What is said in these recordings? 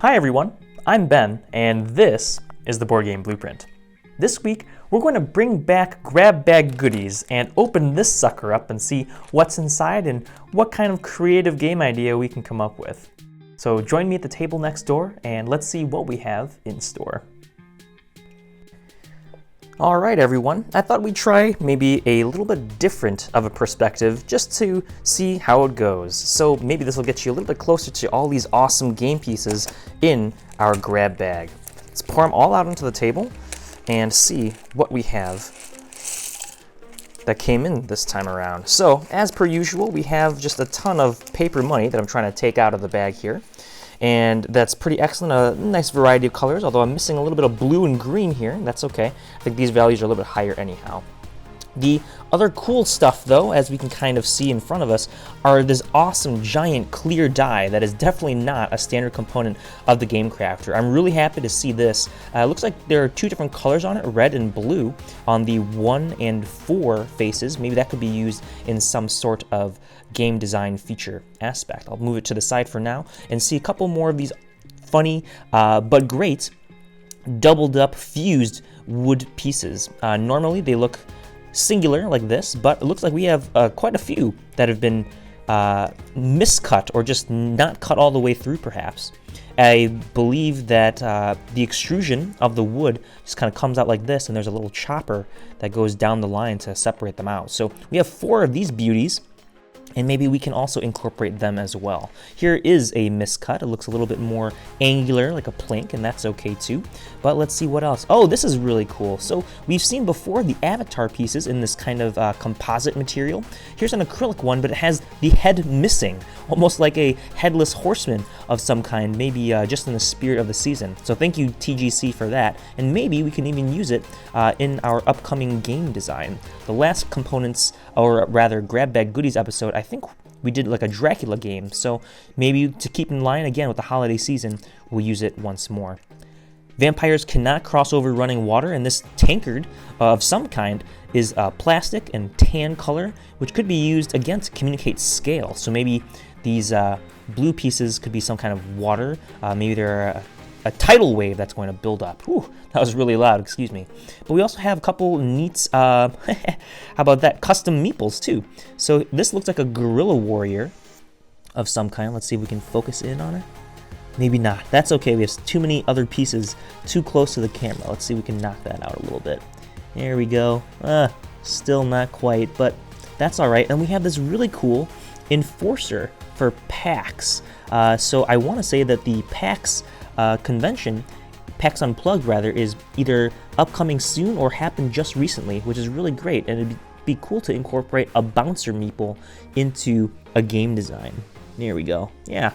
Hi everyone, I'm Ben, and this is the Board Game Blueprint. This week, we're going to bring back grab bag goodies and open this sucker up and see what's inside and what kind of creative game idea we can come up with. So join me at the table next door and let's see what we have in store. Alright everyone, I thought we'd try maybe a little bit different of a perspective just to see how it goes. So maybe this will get you a little bit closer to all these awesome game pieces in our grab bag. Let's pour them all out onto the table and see what we have that came in this time around. So as per usual, we have just a ton of paper money that I'm trying to take out of the bag here. And that's pretty excellent, a nice variety of colors, although I'm missing a little bit of blue and green here. That's okay. I think these values are a little bit higher anyhow. The other cool stuff, though, as we can kind of see in front of us, are this awesome giant clear die that is definitely not a standard component of the Game Crafter. I'm really happy to see this. It looks like there are two different colors on it, red and blue, on the 1 and 4 faces. Maybe that could be used in some sort of game design feature aspect. I'll move it to the side for now and see a couple more of these funny but great doubled up fused wood pieces. Normally they look singular like this, but it looks like we have quite a few that have been miscut or just not cut all the way through perhaps. I believe that the extrusion of the wood just kind of comes out like this, and there's a little chopper that goes down the line to separate them out. So we have 4 of these beauties, and maybe we can also incorporate them as well. Here is a miscut. It looks a little bit more angular, like a plank, and that's okay too. But let's see what else. Oh, this is really cool. So we've seen before the avatar pieces in this kind of composite material. Here's an acrylic one, but it has the head missing, almost like a headless horseman of some kind, maybe just in the spirit of the season. So thank you, TGC, for that. And maybe we can even use it in our upcoming game design. The last components, or rather grab bag goodies episode, I think we did like a Dracula game, so maybe to keep in line again with the holiday season, we'll use it once more. Vampires cannot cross over running water, and this tankard of some kind is plastic and tan color, which could be used again to communicate scale. So maybe these blue pieces could be some kind of water. Maybe they're a tidal wave that's going to build up. Whew, that was really loud, excuse me. But we also have a couple neat, how about that, custom meeples too. So this looks like a gorilla warrior of some kind. Let's see if we can focus in on it. Maybe not. That's okay, we have too many other pieces too close to the camera. Let's see if we can knock that out a little bit. There we go. Still not quite, but that's all right. And we have this really cool enforcer for PAX. So I want to say that the PAX convention, PAX Unplugged rather, is either upcoming soon or happened just recently, which is really great, and it'd be cool to incorporate a bouncer meeple into a game design. There we go. Yeah.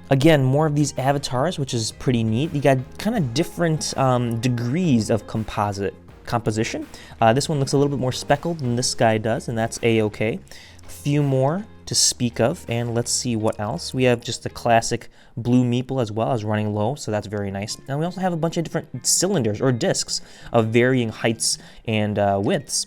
Again, more of these avatars, which is pretty neat. You got kind of different degrees of composition. This one looks a little bit more speckled than this guy does, and that's a-okay. A few more to speak of, and let's see what else. We have just the classic blue meeple as well as running low, so that's very nice. And we also have a bunch of different cylinders or discs of varying heights and widths.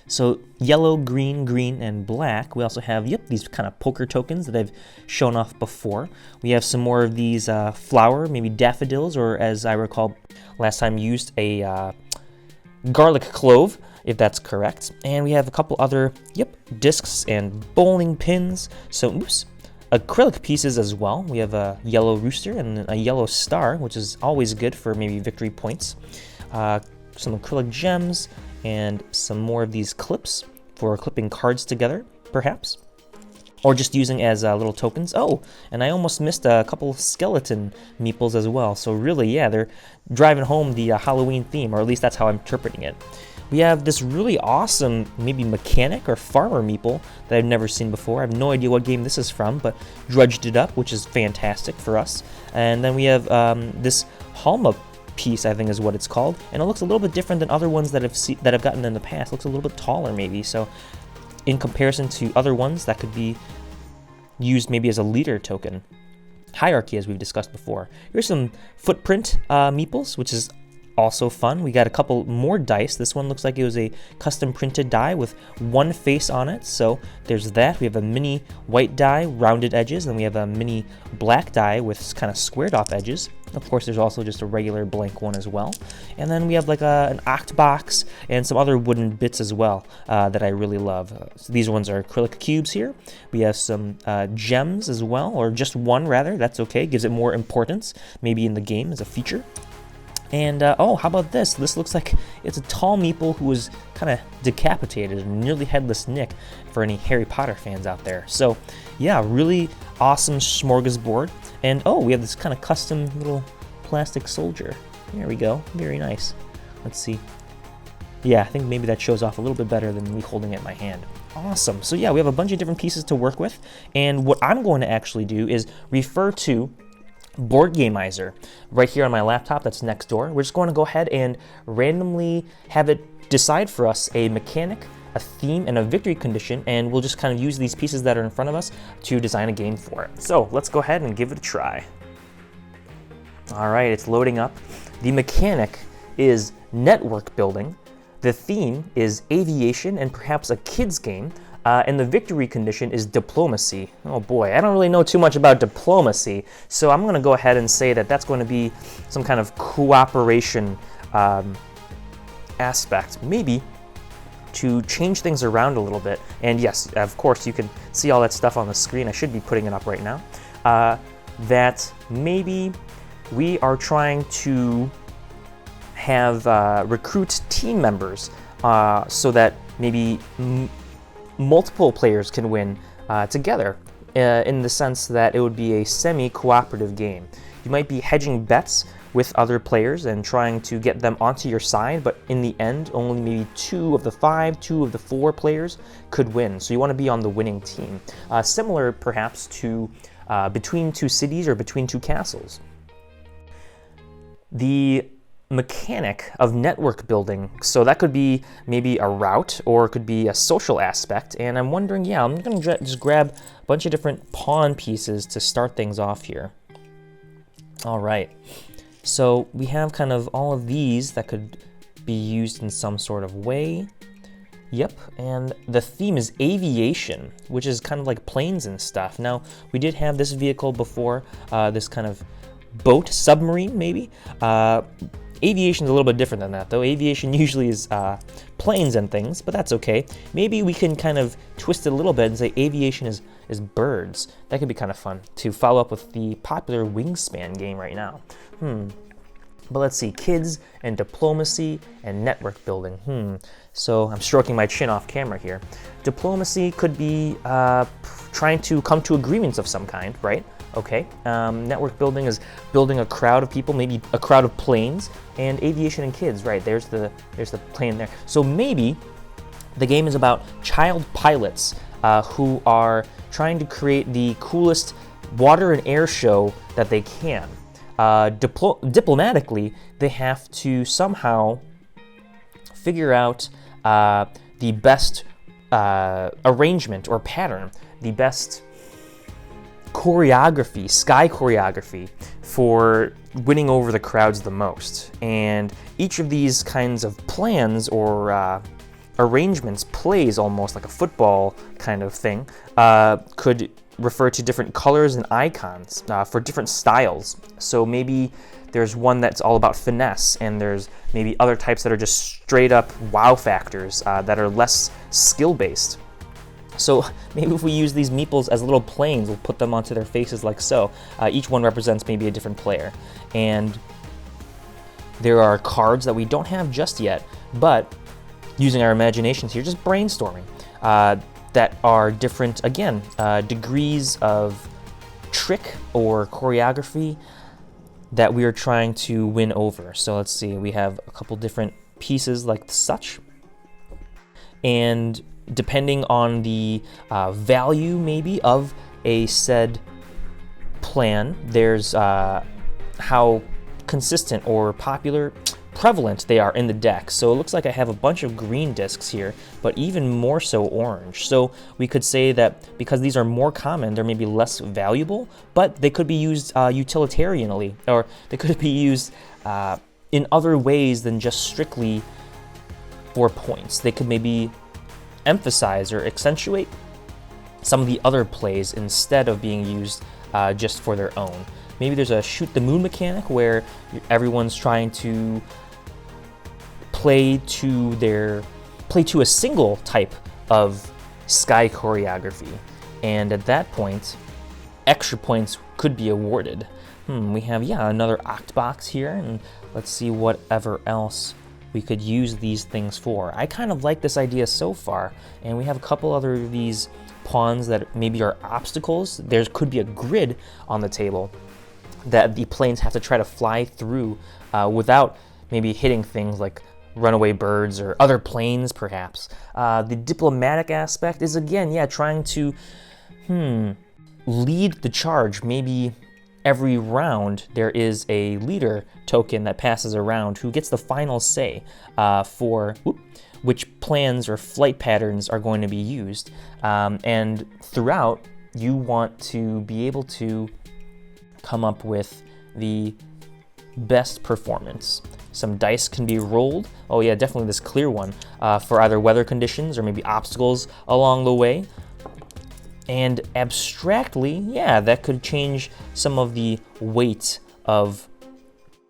So yellow, green, green, and black. We also have, these kind of poker tokens that I've shown off before. We have some more of these flower, maybe daffodils, or as I recall last time used a garlic clove, if that's correct. And we have a couple other, discs and bowling pins. So, acrylic pieces as well. We have a yellow rooster and a yellow star, which is always good for maybe victory points. Some acrylic gems, and some more of these clips for clipping cards together, perhaps. Or just using as little tokens. Oh, and I almost missed a couple skeleton meeples as well. So really, they're driving home the Halloween theme, or at least that's how I'm interpreting it. We have this really awesome, maybe mechanic or farmer meeple that I've never seen before. I have no idea what game this is from, but drudged it up, which is fantastic for us. And then we have this Halma piece, I think is what it's called, and it looks a little bit different than other ones that I've gotten in the past. It looks a little bit taller maybe, so in comparison to other ones that could be used maybe as a leader token. Hierarchy, as we've discussed before. Here's some footprint meeples, which is also fun. We got a couple more dice. This one looks like it was a custom printed die with one face on it. So there's that. We have a mini white die, rounded edges, and we have a mini black die with kind of squared off edges. Of course, there's also just a regular blank one as well. And then we have like an oct box and some other wooden bits as well that I really love. So these ones are acrylic cubes here. We have some gems as well, or just one rather. That's okay. Gives it more importance, maybe in the game as a feature. And, oh, how about this? This looks like it's a tall meeple who was kind of decapitated, a nearly headless Nick for any Harry Potter fans out there. So, yeah, really awesome smorgasbord. And, oh, we have this kind of custom little plastic soldier. There we go. Very nice. Let's see. Yeah, I think maybe that shows off a little bit better than me holding it in my hand. Awesome. So, yeah, we have a bunch of different pieces to work with. And what I'm going to actually do is refer to Boardgamizer right here on my laptop that's next door. We're just going to go ahead and randomly have it decide for us a mechanic, a theme, and a victory condition, and we'll just kind of use these pieces that are in front of us to design a game for it. So let's go ahead and give it a try. All right, it's loading up. The mechanic is network building. The theme is aviation and perhaps a kid's game. And the victory condition is diplomacy. Oh boy, I don't really know too much about diplomacy, so I'm going to go ahead and say that that's going to be some kind of cooperation aspect, maybe to change things around a little bit. And yes, of course, you can see all that stuff on the screen. I should be putting it up right now. That maybe we are trying to have recruit team members so that maybe multiple players can win together in the sense that it would be a semi-cooperative game. You might be hedging bets with other players and trying to get them onto your side, but in the end, only maybe 2 of the 5, 2 of the 4 players could win. So you want to be on the winning team. Similar, perhaps, to Between Two Cities or Between Two Castles. The mechanic of network building, so that could be maybe a route or it could be a social aspect, and I'm wondering, yeah, I'm going to just grab a bunch of different pawn pieces to start things off here. All right, so we have kind of all of these that could be used in some sort of way. Yep, and the theme is aviation, which is kind of like planes and stuff. Now, we did have this vehicle before, this kind of boat, submarine maybe. Aviation is a little bit different than that, though. Aviation usually is planes and things, but that's okay. Maybe we can kind of twist it a little bit and say aviation is birds. That could be kind of fun to follow up with the popular Wingspan game right now. But let's see, kids and diplomacy and network building. So I'm stroking my chin off camera here. Diplomacy could be trying to come to agreements of some kind, right? Okay, network building is building a crowd of people, maybe a crowd of planes, and aviation and kids, right? There's the plane there. So maybe the game is about child pilots who are trying to create the coolest water and air show that they can. Diplomatically, they have to somehow figure out the best arrangement or pattern, the best choreography, sky choreography for winning over the crowds the most. And each of these kinds of plans or arrangements, plays almost like a football kind of thing, could refer to different colors and icons for different styles. So maybe there's one that's all about finesse, and there's maybe other types that are just straight up wow factors that are less skill-based. So maybe if we use these meeples as little planes, we'll put them onto their faces like so. Each one represents maybe a different player. And there are cards that we don't have just yet, but using our imaginations here, just brainstorming, that are different, again, degrees of trick or choreography that we are trying to win over. So let's see, we have a couple different pieces like such. And depending on the value maybe of a said plan, there's how consistent or prevalent they are in the deck. So it looks like I have a bunch of green discs here, but even more so orange. So we could say that because these are more common, they're maybe less valuable, but they could be used utilitarianly, or they could be used in other ways than just strictly for points. They could maybe emphasize or accentuate some of the other plays instead of being used just for their own. Maybe there's a shoot the moon mechanic where everyone's trying to play to a single type of sky choreography, and at that point extra points could be awarded. We have another Octbox here, and let's see whatever else we could use these things for. I kind of like this idea so far, and we have a couple other of these pawns that maybe are obstacles. There could be a grid on the table that the planes have to try to fly through without maybe hitting things like runaway birds or other planes, perhaps. The diplomatic aspect is, again, trying to lead the charge. Maybe every round there is a leader token that passes around who gets the final say for which plans or flight patterns are going to be used. And throughout, you want to be able to come up with the best performance. Some dice can be rolled. Oh yeah, definitely this clear one for either weather conditions or maybe obstacles along the way. And abstractly, that could change some of the weight of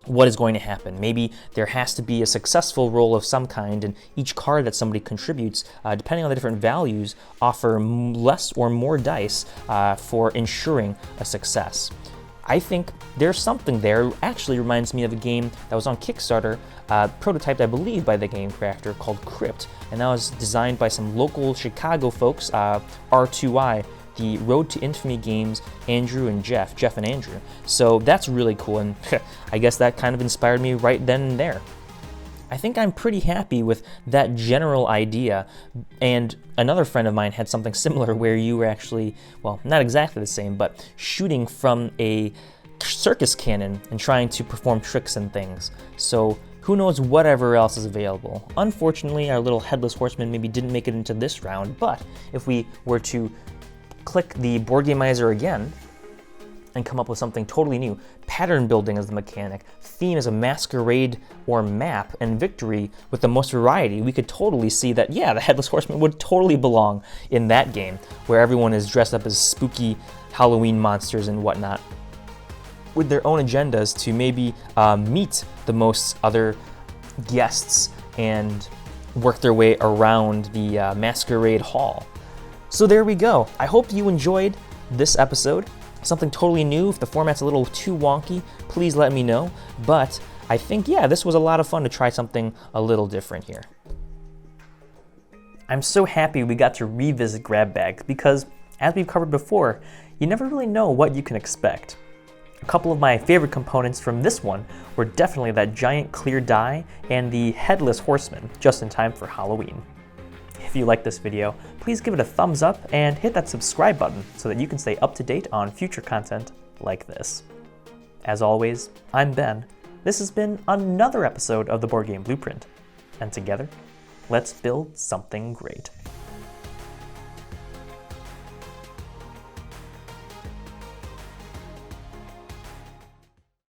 what is going to happen. Maybe there has to be a successful roll of some kind, and each card that somebody contributes, depending on the different values, offer less or more dice for ensuring a success. I think there's something there. It actually reminds me of a game that was on Kickstarter, prototyped, I believe, by the game crafter, called Crypt, and that was designed by some local Chicago folks, R2I, the Road to Infamy games, Andrew and Jeff and Andrew. So that's really cool, and I guess that kind of inspired me right then and there. I think I'm pretty happy with that general idea, and another friend of mine had something similar where you were actually, well, not exactly the same, but shooting from a circus cannon and trying to perform tricks and things. So who knows whatever else is available. Unfortunately, our little headless horseman maybe didn't make it into this round, but if we were to click the Boardgamizer again and come up with something totally new, pattern building as the mechanic, theme as a masquerade or map, and victory with the most variety, we could totally see that, the Headless Horseman would totally belong in that game, where everyone is dressed up as spooky Halloween monsters and whatnot, with their own agendas to maybe meet the most other guests and work their way around the masquerade hall. So there we go. I hope you enjoyed this episode. Something totally new. If the format's a little too wonky, please let me know. But I think, this was a lot of fun to try something a little different here. I'm so happy we got to revisit grab bags because, as we've covered before, you never really know what you can expect. A couple of my favorite components from this one were definitely that giant clear die and the Headless Horseman, just in time for Halloween. If you like this video, please give it a thumbs up and hit that subscribe button so that you can stay up to date on future content like this. As always, I'm Ben. This has been another episode of the Board Game Blueprint, and together, let's build something great.